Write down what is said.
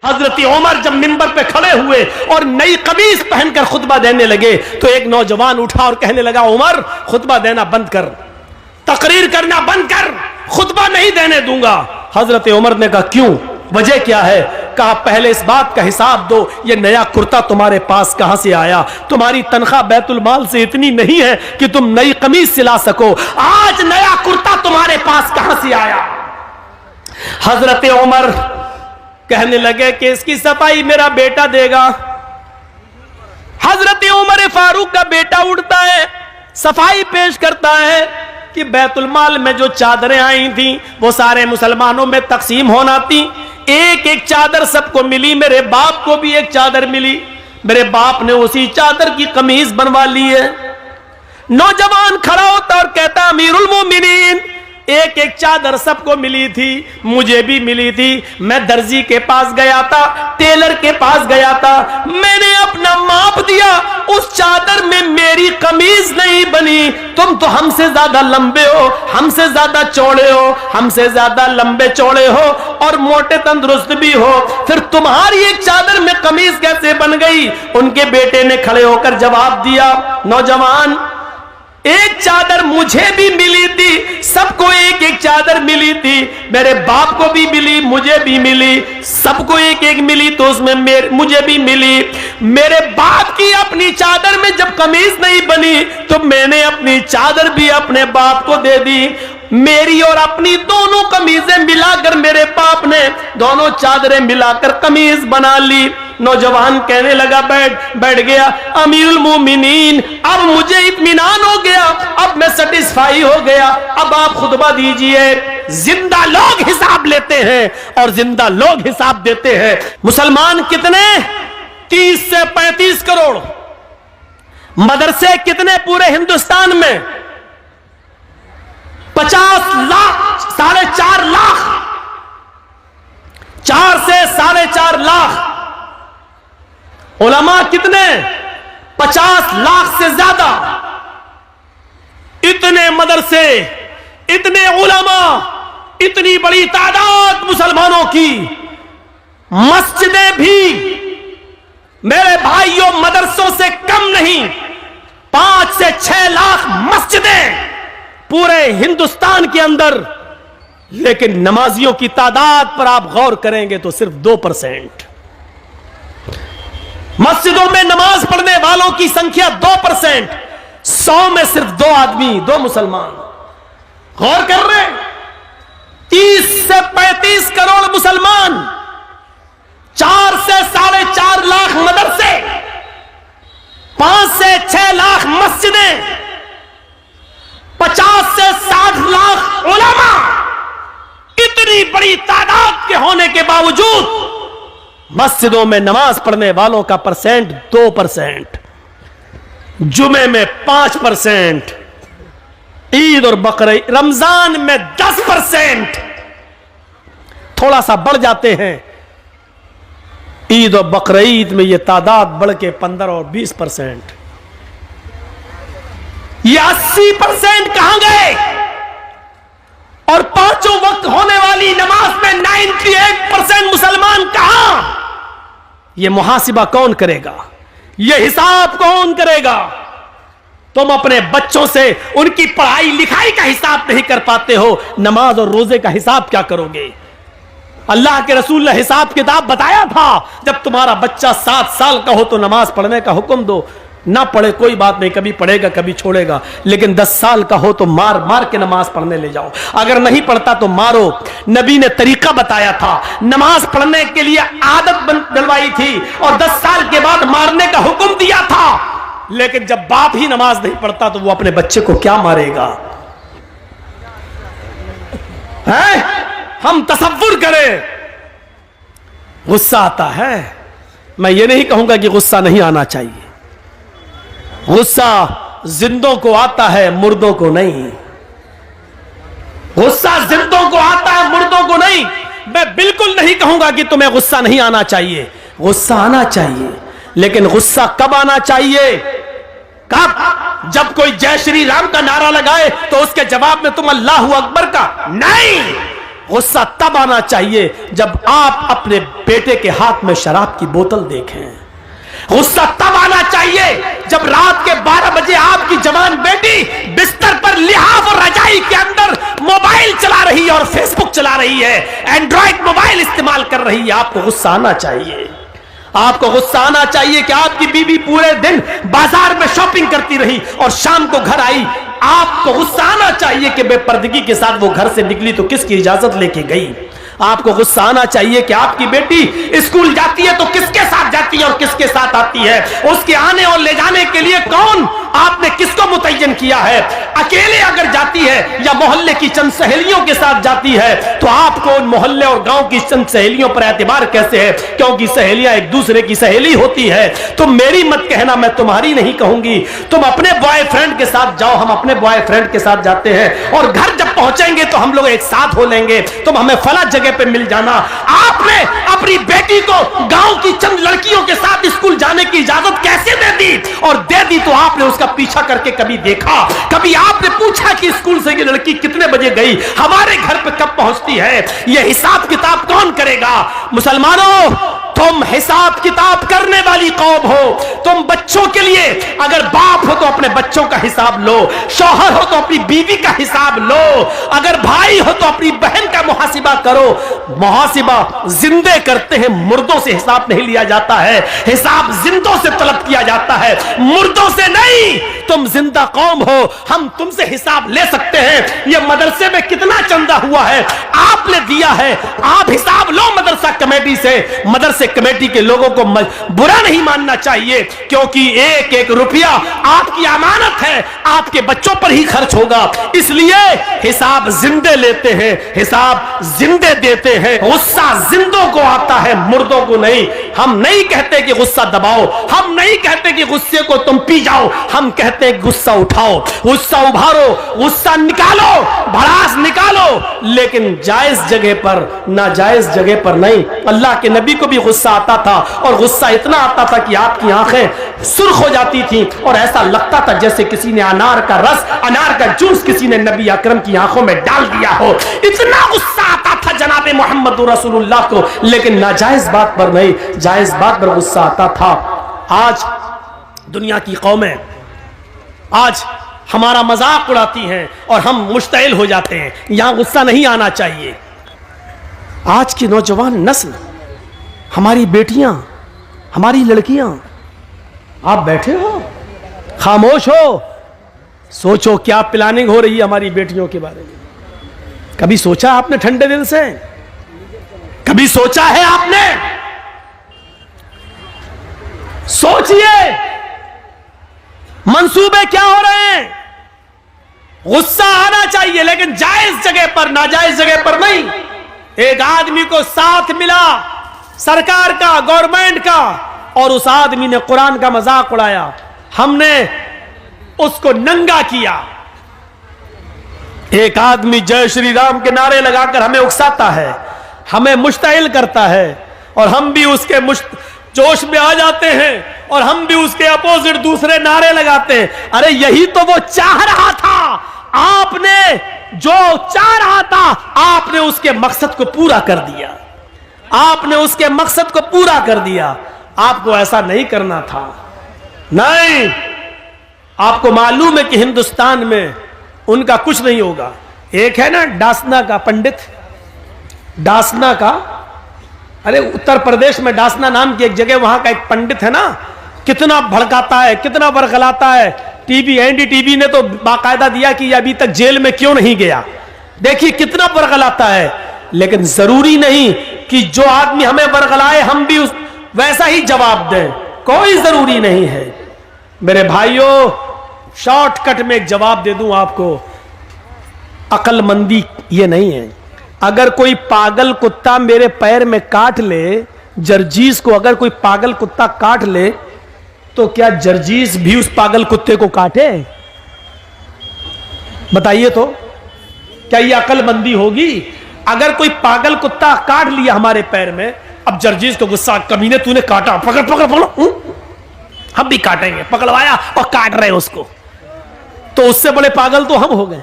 हजरत उमर जब मिंबर पे खड़े हुए और नई कमीज पहनकर खुतबा देने लगे तो एक नौजवान उठा और कहने लगा, उमर खुतबा देना बंद कर, तकरीर करना बंद कर, खुतबा नहीं देने दूंगा। हजरत उमर ने कहा, क्यों, वजह क्या है? कहा, पहले इस बात का हिसाब दो, ये नया कुर्ता तुम्हारे पास कहां से आया? तुम्हारी तनख्वाह बैतुल माल से इतनी नहीं है कि तुम नई कमीज सिला सको, आज नया कुर्ता तुम्हारे पास कहां से आया? हजरत उमर कहने लगे कि इसकी सफाई मेरा बेटा देगा। हजरत उमर फारूक का बेटा उठता है, सफाई पेश करता है कि बैतुल माल में जो चादरें आई थी वो सारे मुसलमानों में तकसीम होना थी, एक एक चादर सबको मिली, मेरे बाप को भी एक चादर मिली, मेरे बाप ने उसी चादर की कमीज बनवा ली है। नौजवान खड़ा होता और कहता, अमीरुल मोमिनीन, एक एक चादर सबको मिली थी, मुझे भी मिली थी। मैं दर्जी के पास गया था, टेलर के पास गया था, मैंने अपना माप दिया, उस चादर में मेरी कमीज नहीं बनी। तुम तो हमसे ज्यादा लंबे हो, हमसे ज्यादा चौड़े हो, हमसे ज्यादा लंबे चौड़े हो और मोटे तंदुरुस्त भी हो, फिर तुम्हारी एक चादर में कमीज कैसे बन गई? उनके बेटे ने खड़े होकर जवाब दिया, नौजवान, एक चादर मुझे भी मिली थी, सबको एक एक चादर मिली थी, मेरे बाप को भी मिली, मुझे भी मिली, सबको एक एक मिली तो उसमें मुझे भी मिली। मेरे बाप की अपनी चादर में जब कमीज नहीं बनी तो मैंने अपनी चादर भी अपने बाप को दे दी। मेरी और अपनी दोनों कमीजें मिलाकर मेरे बाप ने दोनों चादरें मिलाकर कमीज बना ली। नौजवान कहने लगा, बैठ गया, अमीरुल मोमिनीन, अब मुझे इत्मीनान हो गया, अब मैं सेटिस्फाई हो गया, अब आप खुतबा दीजिए। जिंदा लोग हिसाब लेते हैं और जिंदा लोग हिसाब देते हैं। मुसलमान कितने? 30 से 35 करोड़। मदरसे कितने पूरे हिंदुस्तान में? 50 लाख, 4.5 लाख, 4 से 4.5 लाख। उलमा कितने? 50 लाख से ज्यादा। इतने मदरसे, इतने उलमा, इतनी बड़ी तादाद मुसलमानों की, मस्जिदें भी मेरे भाइयों मदरसों से कम नहीं, 5 से 6 लाख मस्जिदें पूरे हिंदुस्तान के अंदर। लेकिन नमाजियों की तादाद पर आप गौर करेंगे तो सिर्फ 2%। मस्जिदों में नमाज पढ़ने वालों की संख्या 2%, 100 में सिर्फ 2 आदमी, 2 मुसलमान। गौर कर रहे हैं? 30 से 35 करोड़ मुसलमान, 4 से 4.5 लाख मदरसे, 5 से 6 लाख मस्जिदें, 50 से 60 लाख उलमा। इतनी बड़ी तादाद के होने के बावजूद मस्जिदों में नमाज पढ़ने वालों का परसेंट 2%, जुमे में 5%, ईद और बकरीद, रमजान में 10%, थोड़ा सा बढ़ जाते हैं। ईद और बकरीद में यह तादाद बढ़ के 15 और 20%। ये 80% कहां गए? और 5 वक्त होने वाली नमाज में 98% मुसलमान कहां? ये मुहासिबा कौन करेगा? ये हिसाब कौन करेगा? तुम अपने बच्चों से उनकी पढ़ाई लिखाई का हिसाब नहीं कर पाते हो, नमाज और रोजे का हिसाब क्या करोगे? अल्लाह के रसूल ने हिसाब किताब बताया था, जब तुम्हारा बच्चा 7 साल का हो तो नमाज पढ़ने का हुक्म दो, ना पढ़े कोई बात नहीं, कभी पढ़ेगा कभी छोड़ेगा, लेकिन 10 साल का हो तो मार मार के नमाज पढ़ने ले जाओ, अगर नहीं पढ़ता तो मारो। नबी ने तरीका बताया था, नमाज पढ़ने के लिए आदत डलवाई थी और 10 साल के बाद मारने का हुक्म दिया था। लेकिन जब बाप ही नमाज नहीं पढ़ता तो वो अपने बच्चे को क्या मारेगा? है? हम तसव्वुर करें, गुस्सा आता है। मैं ये नहीं कहूंगा कि गुस्सा नहीं आना चाहिए, गुस्सा जिंदों को आता है, मुर्दों को नहीं। गुस्सा जिंदों को आता है, मुर्दों को नहीं। मैं बिल्कुल नहीं कहूंगा कि तुम्हें गुस्सा नहीं आना चाहिए, गुस्सा आना चाहिए, लेकिन गुस्सा कब आना चाहिए? कब? जब कोई जय श्री राम का नारा लगाए तो उसके जवाब में तुम अल्लाहू अकबर का नहीं। गुस्सा तब आना चाहिए जब आप अपने बेटे के हाथ में शराब की बोतल देखें। गुस्सा तब आना चाहिए जब रात के 12 बजे आपकी जवान बेटी बिस्तर पर लिहाफ और रजाई के अंदर मोबाइल चला रही है और फेसबुक चला रही है, एंड्रॉइड मोबाइल इस्तेमाल कर रही है। आपको गुस्सा आना चाहिए। आपको गुस्सा आना चाहिए कि आपकी बीवी पूरे दिन बाजार में शॉपिंग करती रही और शाम को घर आई। आपको गुस्सा आना चाहिए कि बेपर्दगी के साथ वो घर से निकली तो किसकी इजाजत लेके गई। आपको गुस्सा आना चाहिए कि आपकी बेटी स्कूल जाती है तो किसके साथ जाती है और किसके साथ आती है। उसके आने और ले जाने के लिए कौन, आपने किसको मुतय्यन किया है। अकेले अगर जाती है या मोहल्ले की चंद सहेलियों के साथ जाती है तो आपको उन मोहल्ले और गांव की चंद सहेलियों पर एतबार कैसे है, क्योंकि सहेलियां एक दूसरे की सहेली होती है। तुम मेरी मत कहना, मैं तुम्हारी नहीं कहूंगी। तुम अपने बॉयफ्रेंड के साथ जाओ, हम अपने बॉयफ्रेंड के साथ जाते हैं और घर जब पहुंचेंगे तो हम लोग एक साथ हो लेंगे, तुम हमें फला जगह पे मिल जाना। आपने अपनी बेटी को गांव की चंद लड़कियों के साथ स्कूल जाने की इजाजत कैसे दे दी, और दे दी तो आपने उसका पीछा करके कभी देखा, कभी आपने पूछा कि स्कूल से ये लड़की कितने बजे गई, हमारे घर पे कब पहुंचती है। यह हिसाब किताब कौन करेगा। मुसलमानों, तुम हिसाब किताब करने वाली कौम हो। तुम बच्चों के लिए अगर बाप हो तो अपने बच्चों का हिसाब लो, शौहर हो तो अपनी बीवी का हिसाब लो, अगर भाई हो तो अपनी बहन का मुहासिबा करो। मुहासिबा जिंदे करते हैं, मुर्दों से हिसाब नहीं लिया जाता है। हिसाब जिंदों से तलब किया जाता है, मुर्दों से नहीं। तुम जिंदा कौम हो, हम तुमसे हिसाब ले सकते हैं। ये मदरसे में कितना चंदा हुआ है आपने दिया है, आप हिसाब लो मदरसा कमेटी से। मदरसे कमेटी के लोगों को बुरा नहीं मानना चाहिए, क्योंकि एक एक रुपया आपकी अमानत है, आपके बच्चों पर ही खर्च होगा। इसलिए हिसाब जिंदे लेते हैं, हिसाब जिंदे देते हैं। गुस्सा जिंदों को आता है, मुर्दों को नहीं। हम नहीं कहते कि गुस्सा दबाओ, हम नहीं कहते कि गुस्से को तुम पी जाओ, हम कहते हैं गुस्सा उठाओ, गुस्सा उभारो, गुस्सा निकालो, भड़ास निकालो, लेकिन जायज जगह पर, नाजायज जगह पर नहीं। अल्लाह के नबी को भी गुस्सा आता था और गुस्सा इतना आता था कि आपकी आंखें सुर्ख हो जाती थी और ऐसा लगता था जैसे किसी ने अनार का रस, अनार का जूस किसी ने नबी अकरम की आंखों में डाल दिया हो। इतना गुस्सा आता था जनाबे मोहम्मद रसूलुल्लाह को, लेकिन नाजायज बात पर नहीं, जायज बात पर गुस्सा आता था। आज दुनिया की कौमें आज हमारा मजाक उड़ाती हैं और हम मुश्तइल हो जाते हैं। यहां गुस्सा नहीं आना चाहिए। आज की नौजवान नस्ल, हमारी बेटियां, हमारी लड़कियां, आप बैठे हो, खामोश हो, सोचो क्या प्लानिंग हो रही है हमारी बेटियों के बारे में। कभी सोचा आपने ठंडे दिल से? कभी सोचा है आपने? सोचिए मंसूबे क्या हो रहे हैं। गुस्सा आना चाहिए, लेकिन जायज जगह पर, नाजायज जगह पर नहीं। एक आदमी को साथ मिला सरकार का, गवर्नमेंट का, और उस आदमी ने कुरान का मजाक उड़ाया, हमने उसको नंगा किया। एक आदमी जय श्री राम के नारे लगाकर हमें उकसाता है, हमें मुश्तइल करता है, और हम भी उसके जोश में आ जाते हैं और हम भी उसके अपोजिट दूसरे नारे लगाते हैं। अरे यही तो वो चाह रहा था, आपने जो चाह रहा था आपने उसके मकसद को पूरा कर दिया, आपने उसके मकसद को पूरा कर दिया। आपको ऐसा नहीं करना था। नहीं, आपको मालूम है कि हिंदुस्तान में उनका कुछ नहीं होगा। एक है ना डासना का पंडित, डासना का, अरे उत्तर प्रदेश में डासना नाम की एक जगह, वहां का एक पंडित है ना, कितना भड़काता है, कितना बरगलाता है। टीवी, एनडीटीवी ने तो बाकायदा दिया कि अभी तक जेल में क्यों नहीं गया। देखिए कितना बरगलाता है, लेकिन जरूरी नहीं कि जो आदमी हमें बरगलाए हम भी वैसा ही जवाब दें, कोई जरूरी नहीं है। मेरे भाइयों, शॉर्टकट में एक जवाब दे दूं आपको, अक्लमंदी ये नहीं है। अगर कोई पागल कुत्ता मेरे पैर में काट ले, जर्जीस को अगर कोई पागल कुत्ता काट ले, तो क्या जर्जीस भी उस पागल कुत्ते को काटे? बताइए तो, क्या ये अक्लमंदी होगी? अगर कोई पागल कुत्ता काट लिया हमारे पैर में, अब जर्जीस को गुस्सा, कमीने तूने काटा, पकड़ पकड़ पकड़, हम भी काटेंगे, पकड़वाया और काट रहे उसको, तो उससे बड़े पागल तो हम हो गए।